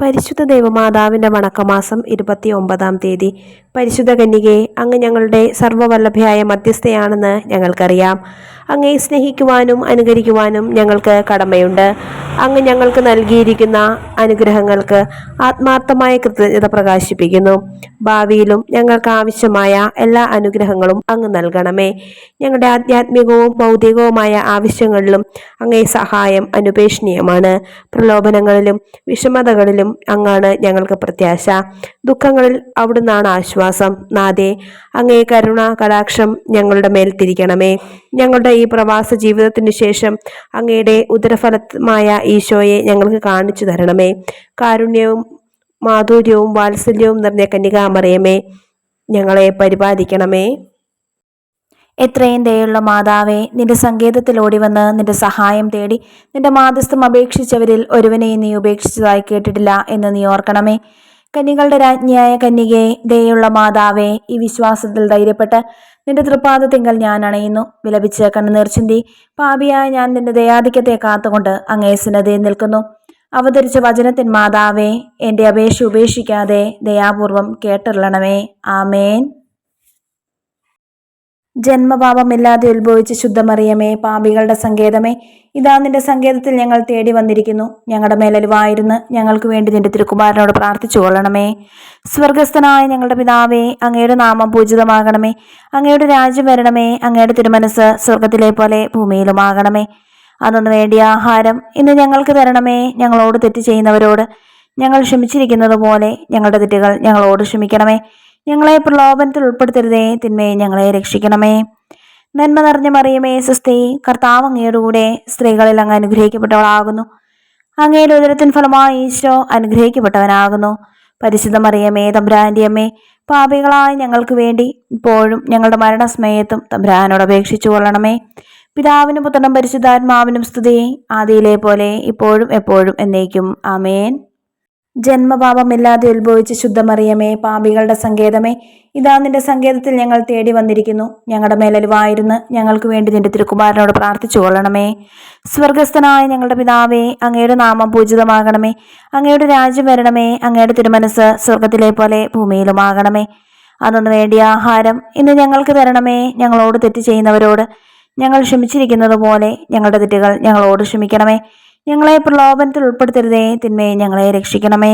പരിശുദ്ധ ദൈവമാതാവിൻ്റെ വണക്കമാസം 29-ാം തീയതി. പരിശുദ്ധ കന്യകയെ, അങ്ങ് ഞങ്ങളുടെ സർവ്വവല്ലഭയായ മധ്യസ്ഥയാണെന്ന് ഞങ്ങൾക്കറിയാം. അങ്ങയെ സ്നേഹിക്കുവാനും അനുകരിക്കുവാനും ഞങ്ങൾക്ക് കടമയുണ്ട്. അങ്ങ് ഞങ്ങൾക്ക് നൽകിയിരിക്കുന്ന അനുഗ്രഹങ്ങൾക്ക് ആത്മാർത്ഥമായ കൃതജ്ഞത പ്രകാശിപ്പിക്കുന്നു. ഭാവിയിലും ഞങ്ങൾക്ക് ആവശ്യമായ എല്ലാ അനുഗ്രഹങ്ങളും അങ്ങ് നൽകണമേ. ഞങ്ങളുടെ ആധ്യാത്മികവും ഭൗതികവുമായ ആവശ്യങ്ങളിലും അങ്ങേ സഹായം അനുപേക്ഷണീയമാണ്. പ്രലോഭനങ്ങളിലും വിഷമതകളിലും അങ്ങാണ് ഞങ്ങൾക്ക് പ്രത്യാശ. ദുഃഖങ്ങളിൽ അവിടുന്നാണ് ആശ്വാസം. നാഥേ, അങ്ങേ കരുണ കടാക്ഷം ഞങ്ങളുടെ മേൽ തിരിക്കണമേ. ഞങ്ങളുടെ ഈ പ്രവാസ ജീവിതത്തിന് ശേഷം അങ്ങയുടെ ഉദരഫലമായ ഈശോയെ ഞങ്ങൾക്ക് കാണിച്ചു തരണമേ. കാരുണ്യവും മാധുര്യവും വാത്സല്യവും നിറഞ്ഞ കന്യകാമറിയമേ, ഞങ്ങളെ പരിപാലിക്കണമേ. എത്രയും ദയുള്ള മാതാവേ, നിന്റെ സങ്കേതത്തിൽ ഓടിവന്ന് നിന്റെ സഹായം തേടി നിന്റെ മാധ്യസ്ഥം അപേക്ഷിച്ചവരിൽ ഒരുവനെയും നീ ഉപേക്ഷിച്ചതായി കേട്ടിട്ടില്ല എന്ന് നീ ഓർക്കണമേ. കന്യകളുടെ രാജ്ഞിയായ കന്യകേ, ദയുള്ള മാതാവേ, ഈ വിശ്വാസത്തിൽ ധൈര്യപ്പെട്ട് നിന്റെ തൃപ്പാദത്തിങ്കൽ ഞാൻ അണയുന്നു. വിലപിച്ച് കണ്ണുനീർ ചിന്തി പാപിയായ ഞാൻ നിന്റെ ദയാധിക്യത്തെ കാത്തുകൊണ്ട് അങ്ങേ സന്നിധിയിൽ നിൽക്കുന്നു. അവതരിച്ച വചനത്തിൻ മാതാവേ, എൻ്റെ അപേക്ഷ ഉപേക്ഷിക്കാതെ ദയാപൂർവം കേട്ടരുളണമേ. ആമേൻ. ജന്മപാപമില്ലാതെ ഉത്ഭവിച്ച ശുദ്ധമറിയമേ, പാപികളുടെ സങ്കേതമേ, ഇതാ നിന്റെ സങ്കേതത്തിൽ ഞങ്ങൾ തേടി വന്നിരിക്കുന്നു. ഞങ്ങളുടെ മേലലിവായിരുന്ന് ഞങ്ങൾക്ക് വേണ്ടി നിന്റെ തിരുക്കുമാരനോട് പ്രാർത്ഥിച്ചു കൊള്ളണമേ. സ്വർഗസ്ഥനായ ഞങ്ങളുടെ പിതാവേ, അങ്ങയുടെ നാമം പൂജിതമാകണമേ. അങ്ങയുടെ രാജ്യം വരണമേ. അങ്ങയുടെ തിരുമനസ് സ്വർഗത്തിലെ പോലെ ഭൂമിയിലുമാകണമേ. അതൊന്നു വേണ്ടിയ ആഹാരം ഇന്ന് ഞങ്ങൾക്ക് തരണമേ. ഞങ്ങളോട് തെറ്റ് ചെയ്യുന്നവരോട് ഞങ്ങൾ ക്ഷമിച്ചിരിക്കുന്നത് പോലെ ഞങ്ങളുടെ തെറ്റുകൾ ഞങ്ങളോട് ക്ഷമിക്കണമേ. ഞങ്ങളെ പ്രലോഭനത്തിൽ ഉൾപ്പെടുത്തരുതേ, തിന്മയെ ഞങ്ങളെ രക്ഷിക്കണമേ. നന്മ നിറഞ്ഞ മറിയമേ, സ്വസ്തി, കർത്താവ് അങ്ങയുടെ കൂടെ സ്ത്രീകളിൽ അങ്ങ് അനുഗ്രഹിക്കപ്പെട്ടവളാകുന്നു. അങ്ങയുടെ ഉദരത്തിൻ ഫലമായി ഈശോ അനുഗ്രഹിക്കപ്പെട്ടവനാകുന്നു. പരിശുദ്ധ മറിയമേ, തമ്പുരാന്റെ അമ്മേ, പാപികളായ ഞങ്ങൾക്ക് വേണ്ടി ഇപ്പോഴും ഞങ്ങളുടെ മരണസമയത്തും തമ്പുരാനോട് അപേക്ഷിച്ചു കൊള്ളണമേ. പിതാവിനും പുത്രനും പരിശുദ്ധാത്മാവിനും സ്തുതി, ആദിയിലെ പോലെ ഇപ്പോഴും എപ്പോഴും എന്നേക്കും. ആമേൻ. ജന്മപാപമില്ലാതെ ഉത്ഭവിച്ച ശുദ്ധമറിയമേ, പാപികളുടെ സങ്കേതമേ, ഇതാ നിന്റെ സങ്കേതത്തിൽ ഞങ്ങൾ തേടി വന്നിരിക്കുന്നു. ഞങ്ങളുടെ മേലലിവായിരുന്ന് ഞങ്ങൾക്ക് വേണ്ടി നിന്റെ തിരുക്കുമാരനോട് പ്രാർത്ഥിച്ചു കൊള്ളണമേ. സ്വർഗസ്ഥനായ ഞങ്ങളുടെ പിതാവേ, അങ്ങയുടെ നാമം പൂജിതമാകണമേ. അങ്ങയുടെ രാജ്യം വരണമേ. അങ്ങയുടെ തിരുമനസ് സ്വർഗത്തിലെ പോലെ ഭൂമിയിലുമാകണമേ. അതൊന്നു വേണ്ടിയ ആഹാരം ഇന്ന് ഞങ്ങൾക്ക് തരണമേ. ഞങ്ങളോട് തെറ്റ് ചെയ്യുന്നവരോട് ഞങ്ങൾ ക്ഷമിച്ചിരിക്കുന്നത് പോലെ ഞങ്ങളുടെ തെറ്റുകൾ ഞങ്ങളോട് ക്ഷമിക്കണമേ. ഞങ്ങളെ പ്രലോഭനത്തിൽ ഉൾപ്പെടുത്തരുതേ, തിന്മയെ ഞങ്ങളെ രക്ഷിക്കണമേ.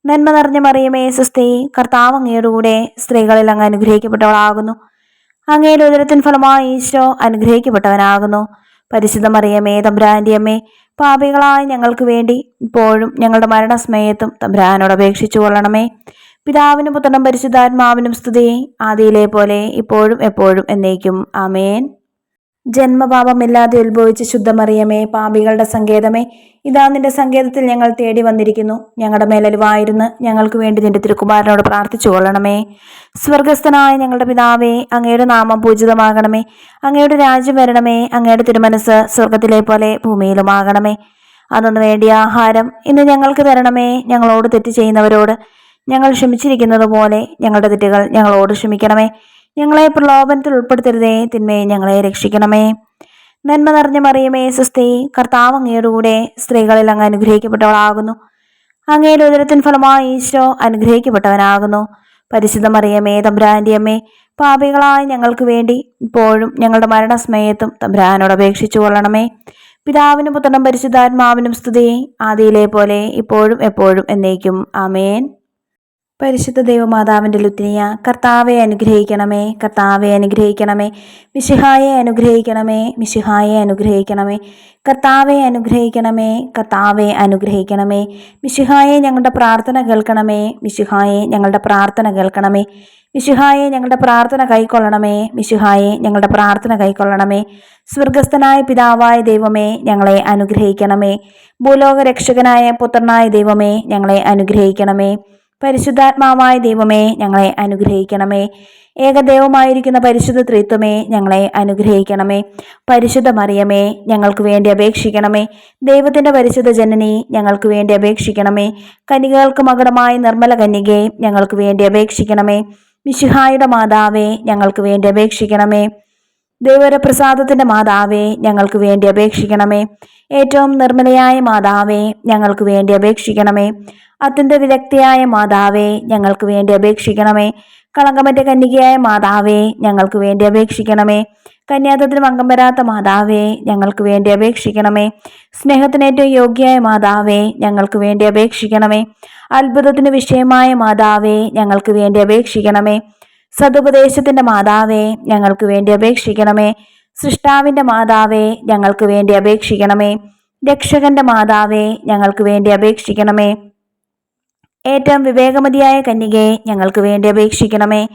നന്മ നിറഞ്ഞ മറിയമേ, സ്വസ്തി, കർത്താവ് അങ്ങയുടെ കൂടെ സ്ത്രീകളിൽ അങ്ങ് അനുഗ്രഹിക്കപ്പെട്ടവളാകുന്നു. അങ്ങയുടെ ഉദരത്തിൻ ഫലമായി ഈശോ അനുഗ്രഹിക്കപ്പെട്ടവനാകുന്നു. പരിശുദ്ധ മറിയമേ, തമ്പുരാന്റെ അമ്മേ, പാപികളായ ഞങ്ങൾക്ക് വേണ്ടി ഇപ്പോഴും ഞങ്ങളുടെ മരണസമയത്തും തമ്പുരാനോട് അപേക്ഷിച്ചു കൊള്ളണമേ. പിതാവിനും പുത്രനും പരിശുദ്ധാത്മാവിനും സ്തുതി, ആദിയിലെ പോലെ ഇപ്പോഴും എപ്പോഴും എന്നേക്കും. ആമേൻ. ജന്മപാപമില്ലാതെ ഉത്ഭവിച്ച ശുദ്ധമറിയമേ, പാപികളുടെ സങ്കേതമേ, ഇതാ നിന്റെ സങ്കേതത്തിൽ ഞങ്ങൾ തേടി വന്നിരിക്കുന്നു. ഞങ്ങളുടെ മേലലിവായിരുന്ന് ഞങ്ങൾക്ക് വേണ്ടി നിന്റെ തിരുക്കുമാരനോട് പ്രാർത്ഥിച്ചു കൊള്ളണമേ. സ്വർഗസ്ഥനായ ഞങ്ങളുടെ പിതാവേ, അങ്ങയുടെ നാമം പൂജിതമാകണമേ. അങ്ങയുടെ രാജ്യം വരണമേ. അങ്ങയുടെ തിരുമനസ് സ്വർഗത്തിലെ പോലെ ഭൂമിയിലുമാകണമേ. അതൊന്നു വേണ്ടിയ ആഹാരം ഇന്ന് ഞങ്ങൾക്ക് തരണമേ. ഞങ്ങളോട് തെറ്റ് ചെയ്യുന്നവരോട് ഞങ്ങൾ ക്ഷമിച്ചിരിക്കുന്നത് പോലെ ഞങ്ങളുടെ തെറ്റുകൾ ഞങ്ങളോട് ക്ഷമിക്കണമേ. ഞങ്ങളെ പ്രലോഭനത്തിൽ ഉൾപ്പെടുത്തരുതേ, തിന്മയെ ഞങ്ങളെ രക്ഷിക്കണമേ. നന്മ നിറഞ്ഞ മറിയമേ, സ്വസ്തി, കർത്താവ് അങ്ങയുടെ കൂടെ സ്ത്രീകളിൽ അങ്ങ് അനുഗ്രഹിക്കപ്പെട്ടവളാകുന്നു. അങ്ങയുടെ ഉദരത്തിൻ ഫലമായി ഈശോ അനുഗ്രഹിക്കപ്പെട്ടവനാകുന്നു. പരിശുദ്ധ മറിയമേ, തമ്പുരാന്റെ അമ്മേ, പാപികളായ ഞങ്ങൾക്ക് വേണ്ടി ഇപ്പോഴും ഞങ്ങളുടെ മരണസമയത്തും തമ്പുരാനോട് അപേക്ഷിച്ചു കൊള്ളണമേ. പിതാവിനും പുത്രനും പരിശുദ്ധാത്മാവിനും സ്തുതി, ആദിയിലെ പോലെ ഇപ്പോഴും എപ്പോഴും എന്നേക്കും. ആമേൻ. പരിശുദ്ധ ദൈവമാതാവിൻ്റെ ലുത്തിനിയ, കർത്താവെ അനുഗ്രഹിക്കണമേ. കർത്താവെ അനുഗ്രഹിക്കണമേ. മിശിഹായെ അനുഗ്രഹിക്കണമേ. മിശിഹായെ അനുഗ്രഹിക്കണമേ. കർത്താവെ അനുഗ്രഹിക്കണമേ. കർത്താവെ അനുഗ്രഹിക്കണമേ. മിശിഹായെ ഞങ്ങളുടെ പ്രാർത്ഥന കേൾക്കണമേ. മിശിഹായെ ഞങ്ങളുടെ പ്രാർത്ഥന കേൾക്കണമേ. മിശിഹായെ ഞങ്ങളുടെ പ്രാർത്ഥന കൈക്കൊള്ളണമേ. മിശിഹായെ ഞങ്ങളുടെ പ്രാർത്ഥന കൈക്കൊള്ളണമേ. സ്വർഗസ്ഥനായ പിതാവായ ദൈവമേ, ഞങ്ങളെ അനുഗ്രഹിക്കണമേ. ഭൂലോക രക്ഷകനായ പുത്രനായ ദൈവമേ, ഞങ്ങളെ അനുഗ്രഹിക്കണമേ. പരിശുദ്ധാത്മാവായ ദൈവമേ, ഞങ്ങളെ അനുഗ്രഹിക്കണമേ. ഏകദൈവമായിരിക്കുന്ന പരിശുദ്ധ ത്രിത്വമേ, ഞങ്ങളെ അനുഗ്രഹിക്കണമേ. പരിശുദ്ധ മറിയമേ, ഞങ്ങൾക്ക് വേണ്ടി അപേക്ഷിക്കണമേ. ദൈവത്തിൻ്റെ പരിശുദ്ധ ജനനി, ഞങ്ങൾക്ക് വേണ്ടി അപേക്ഷിക്കണമേ. കന്യകൾക്ക് മകുടമായ നിർമ്മല കന്യകേ, ഞങ്ങൾക്ക് വേണ്ടി അപേക്ഷിക്കണമേ. മിശിഹായുടെ മാതാവേ, ഞങ്ങൾക്ക് വേണ്ടി അപേക്ഷിക്കണമേ. ദൈവപ്രസാദത്തിന്റെ മാതാവേ, ഞങ്ങൾക്ക് വേണ്ടി അപേക്ഷിക്കണമേ. ഏറ്റവും നിർമ്മലയായ മാതാവേ, ഞങ്ങൾക്ക് വേണ്ടി അപേക്ഷിക്കണമേ. അത്യന്ത വിരക്തിയായ മാതാവേ, ഞങ്ങൾക്ക് വേണ്ടി അപേക്ഷിക്കണമേ. കളങ്കമറ്റ കന്യകയായ മാതാവേ, ഞങ്ങൾക്ക് വേണ്ടി അപേക്ഷിക്കണമേ. കന്യാത്വത്തിന് ഭംഗം വരാത്ത മാതാവേ, ഞങ്ങൾക്ക് വേണ്ടി അപേക്ഷിക്കണമേ. സ്നേഹത്തിന് ഏറ്റവും യോഗ്യയായ മാതാവേ, ഞങ്ങൾക്ക് വേണ്ടി അപേക്ഷിക്കണമേ. അത്ഭുതത്തിന് വിഷയമായ മാതാവേ, ഞങ്ങൾക്ക് വേണ്ടി അപേക്ഷിക്കണമേ. സതുപദേശത്തിന്റെ മാതാവേ, ഞങ്ങൾക്ക് വേണ്ടി അപേക്ഷിക്കണമേ. സൃഷ്ടാവിന്റെ മാതാവേ, ഞങ്ങൾക്ക് വേണ്ടി അപേക്ഷിക്കണമേ. രക്ഷകന്റെ മാതാവേ, ഞങ്ങൾക്ക് വേണ്ടി അപേക്ഷിക്കണമേ. ഏറ്റവും വിവേകമതിയായ കന്യകെ, ഞങ്ങൾക്ക് വേണ്ടി അപേക്ഷിക്കണമേ.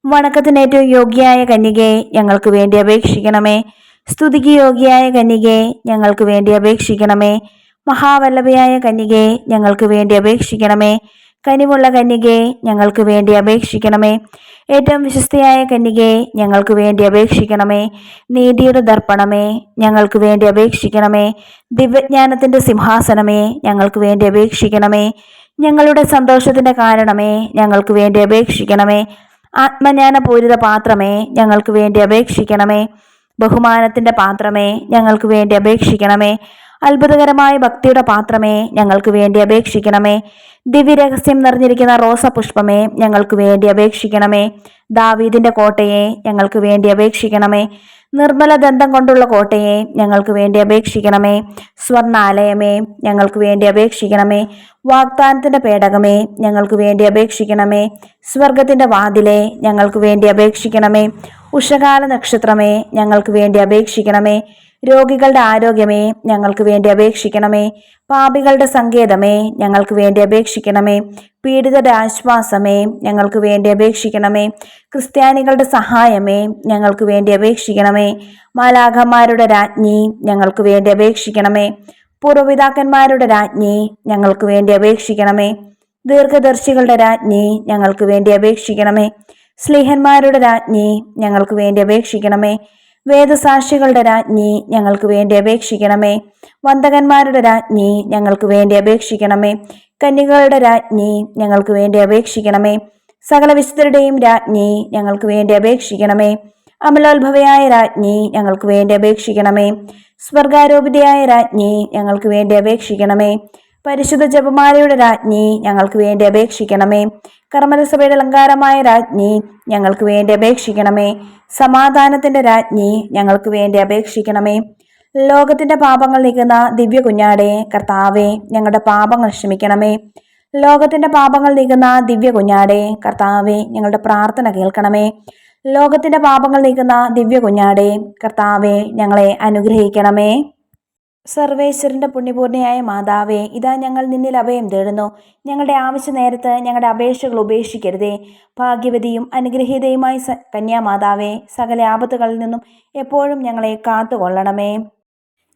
വണക്കത്തിന് ഏറ്റവും യോഗ്യയായ കന്യകെ, ഞങ്ങൾക്ക് വേണ്ടി അപേക്ഷിക്കണമേ. സ്തുതിക്ക് യോഗ്യയായ കന്യകെ, ഞങ്ങൾക്ക് വേണ്ടി അപേക്ഷിക്കണമേ. മഹാവല്ലഭയായ കന്യകെ, ഞങ്ങൾക്ക് വേണ്ടി അപേക്ഷിക്കണമേ. കനിവുള്ള കന്യകെ, ഞങ്ങൾക്ക് വേണ്ടി അപേക്ഷിക്കണമേ. ഏറ്റവും വിശ്വസ്തയായ കന്യകെ, ഞങ്ങൾക്ക് വേണ്ടി അപേക്ഷിക്കണമേ. നീതിയുടെ ദർപ്പണമേ, ഞങ്ങൾക്ക് വേണ്ടി അപേക്ഷിക്കണമേ. ദിവ്യജ്ഞാനത്തിന്റെ സിംഹാസനമേ, ഞങ്ങൾക്ക് വേണ്ടി അപേക്ഷിക്കണമേ. ഞങ്ങളുടെ സന്തോഷത്തിന്റെ കാരണമേ, ഞങ്ങൾക്ക് വേണ്ടി അപേക്ഷിക്കണമേ. ആത്മജ്ഞാനപൂരിത പാത്രമേ, ഞങ്ങൾക്ക് വേണ്ടി അപേക്ഷിക്കണമേ. ബഹുമാനത്തിന്റെ പാത്രമേ, ഞങ്ങൾക്ക് വേണ്ടി അപേക്ഷിക്കണമേ. അത്ഭുതകരമായ ഭക്തിയുടെ പാത്രമേ, ഞങ്ങൾക്ക് വേണ്ടി അപേക്ഷിക്കണമേ. ദിവ്യരഹസ്യം നിറഞ്ഞിരിക്കുന്ന റോസപുഷ്പമേ, ഞങ്ങൾക്ക് വേണ്ടി അപേക്ഷിക്കണമേ. ദാവീദിന്റെ കോട്ടയെ, ഞങ്ങൾക്ക് വേണ്ടി അപേക്ഷിക്കണമേ. നിർമ്മല ദന്തം കൊണ്ടുള്ള കോട്ടയെ, ഞങ്ങൾക്ക് വേണ്ടി അപേക്ഷിക്കണമേ. സ്വർണാലയമേ, ഞങ്ങൾക്ക് വേണ്ടി അപേക്ഷിക്കണമേ. വാഗ്ദാനത്തിന്റെ പേടകമേ, ഞങ്ങൾക്ക് വേണ്ടി അപേക്ഷിക്കണമേ. സ്വർഗത്തിന്റെ വാതിലെ, ഞങ്ങൾക്ക് വേണ്ടി അപേക്ഷിക്കണമേ. ഉഷകാല നക്ഷത്രമേ, ഞങ്ങൾക്ക് വേണ്ടി അപേക്ഷിക്കണമേ. രോഗികളുടെ ആരോഗ്യമേ, ഞങ്ങൾക്ക് വേണ്ടി അപേക്ഷിക്കണമേ. പാപികളുടെ സങ്കേതമേ, ഞങ്ങൾക്ക് വേണ്ടി അപേക്ഷിക്കണമേ. പീഡിതരുടെ ആശ്വാസമേ, ഞങ്ങൾക്ക് വേണ്ടി അപേക്ഷിക്കണമേ. ക്രിസ്ത്യാനികളുടെ സഹായമേ, ഞങ്ങൾക്ക് വേണ്ടി അപേക്ഷിക്കണമേ. മാലാഖമാരുടെ രാജ്ഞി, ഞങ്ങൾക്ക് വേണ്ടി അപേക്ഷിക്കണമേ. പൂർവ്വപിതാക്കന്മാരുടെ രാജ്ഞി, ഞങ്ങൾക്ക് വേണ്ടി അപേക്ഷിക്കണമേ. ദീർഘദർശികളുടെ രാജ്ഞി, ഞങ്ങൾക്ക് വേണ്ടി അപേക്ഷിക്കണമേ. സ്ലീഹന്മാരുടെ രാജ്ഞി, ഞങ്ങൾക്ക് വേണ്ടി അപേക്ഷിക്കണമേ. വേദസാക്ഷികളുടെ രാജ്ഞി, ഞങ്ങൾക്ക് വേണ്ടി അപേക്ഷിക്കണമേ. വന്ദകന്മാരുടെ രാജ്ഞി, ഞങ്ങൾക്ക് വേണ്ടി അപേക്ഷിക്കണമേ. കന്യകളുടെ രാജ്ഞി, ഞങ്ങൾക്ക് വേണ്ടി അപേക്ഷിക്കണമേ. സകല വിശുദ്ധരുടെയും രാജ്ഞി, ഞങ്ങൾക്ക് വേണ്ടി അപേക്ഷിക്കണമേ. അമലോത്ഭവയായ രാജ്ഞി, ഞങ്ങൾക്ക് വേണ്ടി അപേക്ഷിക്കണമേ. സ്വർഗാരോപിതയായ രാജ്ഞി, ഞങ്ങൾക്ക് വേണ്ടി അപേക്ഷിക്കണമേ. പരിശുദ്ധ ജപമാലയുടെ രാജ്ഞി, ഞങ്ങൾക്ക് വേണ്ടി അപേക്ഷിക്കണമേ. കർമ്മലസഭയുടെ അലങ്കാരമായ രാജ്ഞി, ഞങ്ങൾക്ക് വേണ്ടി അപേക്ഷിക്കണമേ. സമാധാനത്തിന്റെ രാജ്ഞി, ഞങ്ങൾക്ക് വേണ്ടി അപേക്ഷിക്കണമേ. ലോകത്തിന്റെ പാപങ്ങൾ നീക്കുന്ന ദിവ്യ കുഞ്ഞാടേ, കർത്താവേ, ഞങ്ങളുടെ പാപങ്ങൾ ക്ഷമിക്കണമേ. ലോകത്തിന്റെ പാപങ്ങൾ നീക്കുന്ന ദിവ്യ കുഞ്ഞാടേ, കർത്താവേ, ഞങ്ങളുടെ പ്രാർത്ഥന കേൾക്കണമേ. ലോകത്തിന്റെ പാപങ്ങൾ നീക്കുന്ന ദിവ്യ കുഞ്ഞാടേ, കർത്താവേ, ഞങ്ങളെ അനുഗ്രഹിക്കണമേ. സർവേശ്വരന്റെ പുണ്യപൂർണ്ണയായ മാതാവേ, ഇതാ ഞങ്ങൾ നിന്നിൽ അഭയം തേടുന്നു. ഞങ്ങളുടെ ആവശ്യ നേരത്ത് ഞങ്ങളുടെ അപേക്ഷകൾ ഉപേക്ഷിക്കരുതേ. ഭാഗ്യവതിയും അനുഗ്രഹീതയുമായ കന്യാമാതാവേ, സകല ആപത്തുകളിൽ നിന്നും എപ്പോഴും ഞങ്ങളെ കാത്തുകൊള്ളണമേ.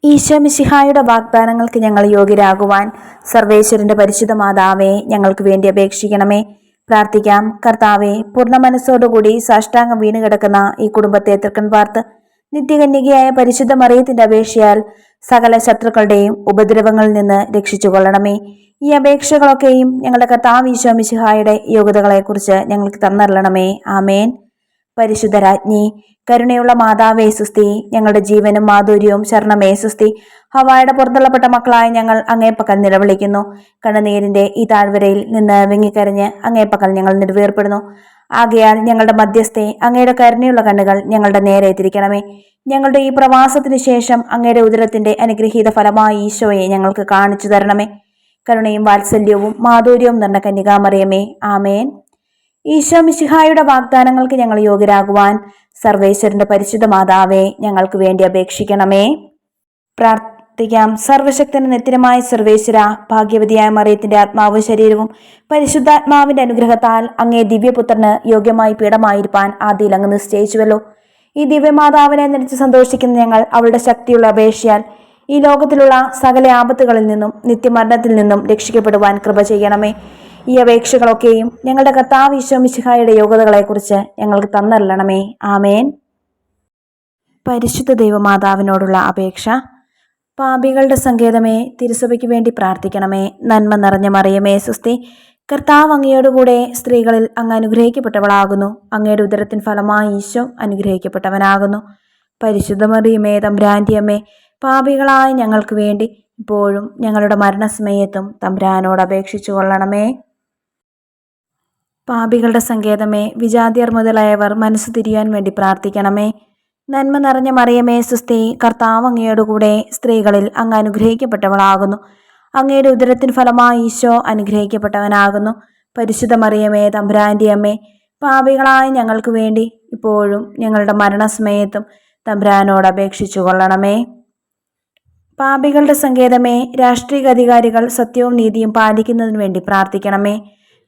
ഈശോ മിശിഹായുടെ വാഗ്ദാനങ്ങൾക്ക് ഞങ്ങൾ യോഗ്യരാകുവാൻ സർവേശ്വരന്റെ പരിശുദ്ധ മാതാവേ, ഞങ്ങൾക്ക് വേണ്ടി അപേക്ഷിക്കണമേ. പ്രാർത്ഥിക്കാം. കർത്താവെ, പൂർണ്ണ മനസ്സോടുകൂടി സാഷ്ടാംഗം വീണുകിടക്കുന്ന ഈ കുടുംബത്തെ തൃക്കൺ പാർത്ത് നിത്യകന്യകയായ പരിശുദ്ധ മറിയത്തിന്റെ അപേക്ഷയാൽ സകല ശത്രുക്കളുടെയും ഉപദ്രവങ്ങളിൽ നിന്ന് രക്ഷിച്ചു കൊള്ളണമേ. ഈ അപേക്ഷകളൊക്കെയും ഞങ്ങളുടെ കർത്താവ് ഈശോ മിശിഹായുടെ യോഗ്യതകളെക്കുറിച്ച് ഞങ്ങൾക്ക് തന്നറിയണമേ. ആമേൻ. പരിശുദ്ധ രാജ്ഞി, കരുണയുള്ള മാതാവേ സുസ്തി, ഞങ്ങളുടെ ജീവനും മാധുര്യവും ശരണമേ സുസ്തി. ഹവായുടെ പുറന്തള്ളപ്പെട്ട മക്കളായ ഞങ്ങൾ അങ്ങേപ്പക്കൽ നിലവിളിക്കുന്നു. കണ്ണുനീരിന്റെ ഈ താഴ്വരയിൽ നിന്ന് വിങ്ങിക്കരഞ്ഞ് അങ്ങേപ്പക്കൽ ഞങ്ങൾ നെടുവേർപ്പെടുന്നു. ആകയാൽ ഞങ്ങളുടെ മധ്യസ്ഥെ, അങ്ങയുടെ കരുണയുള്ള കണ്ണുകൾ ഞങ്ങളുടെ നേരെ തിരിക്കണമേ. ഞങ്ങളുടെ ഈ പ്രവാസത്തിനു ശേഷം അങ്ങയുടെ ഉദരത്തിന്റെ അനുഗ്രഹീത ഫലമായ ഈശോയെ ഞങ്ങൾക്ക് കാണിച്ചു തരണമേ. കരുണയും വാത്സല്യവും മാധുര്യവും നിറഞ്ഞ കന്യകാമറിയമേ, ആമേൻ. ഈശോ മിശിഹായുടെ വാഗ്ദാനങ്ങൾക്ക് ഞങ്ങൾ യോഗ്യരാകുവാൻ സർവേശ്വരന്റെ പരിശുദ്ധ മാതാവേ, ഞങ്ങൾക്ക് വേണ്ടി അപേക്ഷിക്കണമേ. പ്രാർത്ഥിക്കാം. സർവശക്തന് നിത്യമായ സർവേശ്വര, ഭാഗ്യവതിയായ മറിയത്തിന്റെ ആത്മാവും ശരീരവും പരിശുദ്ധാത്മാവിന്റെ അനുഗ്രഹത്താൽ അങ്ങേ ദിവ്യപുത്രന് യോഗ്യമായി പീഠമായിരിക്കാൻ ആദിയിൽ അങ്ങ് നിശ്ചയിച്ചുവല്ലോ. ഈ ദിവ്യമാതാവിനെ നടിച്ച് സന്തോഷിക്കുന്ന ഞങ്ങൾ അവളുടെ ശക്തിയുള്ള അപേക്ഷയാൽ ഈ ലോകത്തിലുള്ള സകല ആപത്തുകളിൽ നിന്നും നിത്യമരണത്തിൽ നിന്നും രക്ഷിക്കപ്പെടുവാൻ കൃപ ചെയ്യണമേ. ഈ അപേക്ഷകളൊക്കെയും ഞങ്ങളുടെ കർത്താവ് ഈശോ മിശിഹായുടെ യോഗ്യതകളെക്കുറിച്ച് ഞങ്ങൾക്ക് തന്നറിയണമേ. ആമേൻ. പരിശുദ്ധ ദൈവമാതാവിനോടുള്ള അപേക്ഷ. പാപികളുടെ സങ്കേതമേ, തിരുസഭയ്ക്ക് വേണ്ടി പ്രാർത്ഥിക്കണമേ. നന്മ നിറഞ്ഞ മറിയമേ സുസ്തി, കർത്താവ് അങ്ങയോടുകൂടെ സ്ത്രീകളിൽ അങ്ങ് അനുഗ്രഹിക്കപ്പെട്ടവളാകുന്നു. അങ്ങയുടെ ഉദരത്തിൻ ഫലമായി ഈശോ അനുഗ്രഹിക്കപ്പെട്ടവനാകുന്നു. പരിശുദ്ധ മറിയമേ തമ്പുരാന്റെ അമ്മേ, പാപികളായ ഞങ്ങൾക്ക് വേണ്ടി ഇപ്പോഴും ഞങ്ങളുടെ മരണസമയത്തും തമ്പുരാനോട് അപേക്ഷിച്ചു കൊള്ളണമേ. പാപികളുടെ സങ്കേതമേ, വിജാതിയർ മുതലായവർ മനസ്സ് തിരിയാൻ വേണ്ടി പ്രാർത്ഥിക്കണമേ. നന്മ നിറഞ്ഞ മറിയമേ സുസ്തി, കർത്താവ് അങ്ങയോടുകൂടെ സ്ത്രീകളിൽ അങ്ങ് അനുഗ്രഹിക്കപ്പെട്ടവളാകുന്നു. അങ്ങയുടെ ഉദരത്തിൻ ഫലമായി ഈശോ അനുഗ്രഹിക്കപ്പെട്ടവനാകുന്നു. പരിശുദ്ധ മറിയമേ തമ്പുരാന്റെ അമ്മേ, പാപികളായ ഞങ്ങൾക്ക് വേണ്ടി ഇപ്പോഴും ഞങ്ങളുടെ മരണസമയത്തും തമ്പുരാനോട് അപേക്ഷിച്ചു കൊള്ളണമേ. പാപികളുടെ സങ്കേതമേ, രാഷ്ട്രീയ അധികാരികൾ സത്യവും നീതിയും പാലിക്കുന്നതിന് വേണ്ടി പ്രാർത്ഥിക്കണമേ.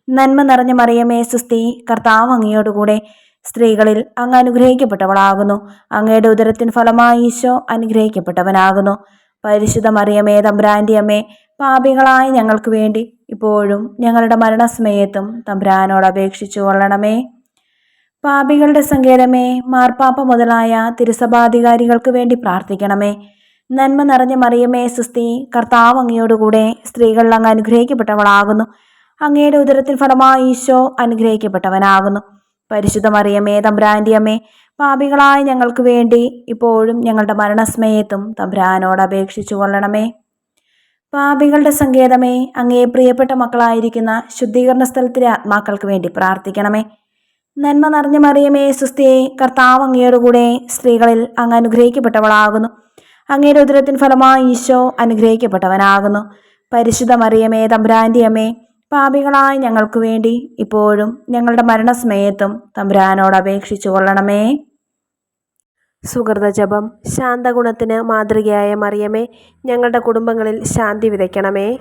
നന്മ നിറഞ്ഞ മറിയമേ സുസ്തി, കർത്താവ് അങ്ങയോടുകൂടെ സ്ത്രീകളിൽ അങ്ങ് അനുഗ്രഹിക്കപ്പെട്ടവളാകുന്നു. അങ്ങയുടെ ഉദരത്തിൻ ഫലമായി ഈശോ അനുഗ്രഹിക്കപ്പെട്ടവനാകുന്നു. പരിശുദ്ധ മറിയമേ തമ്പുരാന്റെ അമ്മേ, പാപികളായ ഞങ്ങൾക്ക് വേണ്ടി ഇപ്പോഴും ഞങ്ങളുടെ മരണസമയത്തും തമ്പുരാനോട് അപേക്ഷിച്ചു കൊള്ളണമേ. പാപികളുടെ സങ്കേതമേ, മാർപ്പാപ്പ മുതലായ തിരുസഭാധികാരികൾക്ക് വേണ്ടി പ്രാർത്ഥിക്കണമേ. നന്മ നിറഞ്ഞ മറിയമേ സുസ്തി, കർത്താവ് അങ്ങയോടുകൂടെ സ്ത്രീകളിൽ അങ്ങ് അനുഗ്രഹിക്കപ്പെട്ടവളാകുന്നു. അങ്ങയുടെ ഉദരത്തിൻ ഫലമായി ഈശോ അനുഗ്രഹിക്കപ്പെട്ടവനാകുന്നു. പരിശുദ്ധ മറിയമേ തമ്പുരാന്റെ അമ്മേ, പാപികളായ ഞങ്ങൾക്ക് വേണ്ടി ഇപ്പോഴും ഞങ്ങളുടെ മരണസമയത്തും തമ്പുരാനോട് അപേക്ഷിച്ചു കൊള്ളണമേ. പാപികളുടെ സങ്കേതമേ, അങ്ങേ പ്രിയപ്പെട്ട മക്കളായിരിക്കുന്ന ശുദ്ധീകരണ സ്ഥലത്തിലെ ആത്മാക്കൾക്ക് വേണ്ടി പ്രാർത്ഥിക്കണമേ. നന്മ നിറഞ്ഞ മറിയമേ സുസ്തി, കർത്താവ് അങ്ങയോടുകൂടെ സ്ത്രീകളിൽ അങ്ങ് അനുഗ്രഹിക്കപ്പെട്ടവളാകുന്നു. അങ്ങയുടെ ഉദരത്തിൻ ഫലമായി ഈശോ അനുഗ്രഹിക്കപ്പെട്ടവനാകുന്നു. പരിശുദ്ധ മറിയമേ തമ്പുരാന്റെ അമ്മേ, പാപികളായ ഞങ്ങൾക്ക് വേണ്ടി ഇപ്പോഴും ഞങ്ങളുടെ മരണസമയത്തും തമ്പുരാനോട് അപേക്ഷിച്ചു കൊള്ളണമേ. സുഹൃത ജപം. ശാന്തഗുണത്തിന് മാതൃകയായ മറിയമേ, ഞങ്ങളുടെ കുടുംബങ്ങളിൽ ശാന്തി വിതയ്ക്കണമേ.